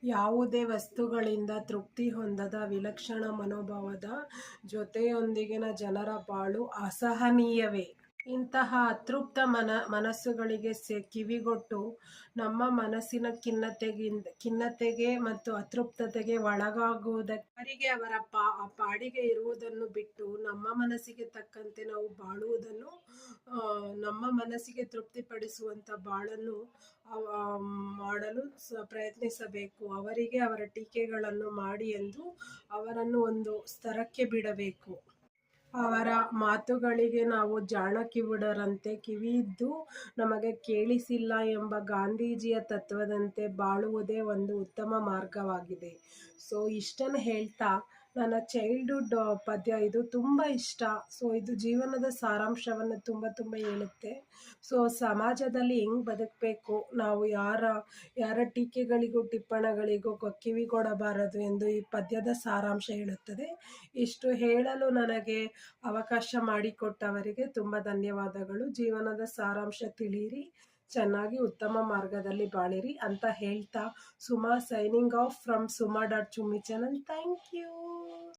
ಯಾವುದೇ ವಸ್ತುಗಳಿಂದ ತೃಪ್ತಿ ಹೊಂದದ ವಿಲಕ್ಷಣ ಮನೋಭಾವದ ಜೊತೆಯೊಂದಿಗಿನ ಜನರ ಬಾಳು ಅಸಹನೀಯವೇ. ಇಂತಹ ಅತೃಪ್ತ ಮನಸ್ಸುಗಳಿಗೆ ಕಿವಿಗೊಟ್ಟು ನಮ್ಮ ಮನಸ್ಸಿನ ಖಿನ್ನತೆಗೆ ಮತ್ತು ಅತೃಪ್ತತೆಗೆ ಒಳಗಾಗುವುದಕ್ಕೆ ಅವರಿಗೆ ಅವರ ಪಾಡಿಗೆ ಇರುವುದನ್ನು ಬಿಟ್ಟು ನಮ್ಮ ಮನಸ್ಸಿಗೆ ತಕ್ಕಂತೆ ನಾವು ಬಾಳುವುದನ್ನು, ನಮ್ಮ ಮನಸ್ಸಿಗೆ ತೃಪ್ತಿಪಡಿಸುವಂಥ ಬಾಳನ್ನು ಮಾಡಲು ಪ್ರಯತ್ನಿಸಬೇಕು. ಅವರಿಗೆ ಅವರ ಟೀಕೆಗಳನ್ನು ಮಾಡಿ ಎಂದು ಅವರನ್ನು ಒಂದು ಸ್ತರಕ್ಕೆ ಬಿಡಬೇಕು. ಅವರ ಮಾತುಗಳಿಗೆ ನಾವು ಜಾಣ ಕಿವುಡರಂತೆ ಕಿವಿಯಿದ್ದು ನಮಗೆ ಕೇಳಿಸಿಲ್ಲ ಎಂಬ ಗಾಂಧೀಜಿಯ ತತ್ವದಂತೆ ಬಾಳುವುದೇ ಒಂದು ಉತ್ತಮ ಮಾರ್ಗವಾಗಿದೆ. ಸೊ ಇಷ್ಟನ್ನು ಹೇಳ್ತಾ, ನನ್ನ ಚೈಲ್ಡ್ಹುಡ್ ಪದ್ಯ ಇದು ತುಂಬ ಇಷ್ಟ. ಸೊ ಇದು ಜೀವನದ ಸಾರಾಂಶವನ್ನು ತುಂಬ ಹೇಳುತ್ತೆ. ಸೊ ಸಮಾಜದಲ್ಲಿ ಹೆಂಗೆ ಬದುಕಬೇಕು, ನಾವು ಯಾರ ಟೀಕೆಗಳಿಗೂ ಟಿಪ್ಪಣಿಗಳಿಗೂ ಕಿವಿಗೊಡಬಾರದು ಎಂದು ಈ ಪದ್ಯದ ಸಾರಾಂಶ ಹೇಳುತ್ತದೆ. ಇಷ್ಟು ಹೇಳಲು ನನಗೆ ಅವಕಾಶ ಮಾಡಿಕೊಟ್ಟವರಿಗೆ ತುಂಬ ಧನ್ಯವಾದಗಳು. ಜೀವನದ ಸಾರಾಂಶ ತಿಳಿಯಿರಿ, ಚೆನ್ನಾಗಿ ಉತ್ತಮ ಮಾರ್ಗದಲ್ಲಿ ಬಾಳಿರಿ ಅಂತ ಹೇಳ್ತಾ, ಸುಮಾ ಸೈನಿಂಗ್ ಆಫ್ ಫ್ರಮ್ ಸುಮಾ.ಚುಮ್ಮಿ ಚಾನಲ್. Thank you.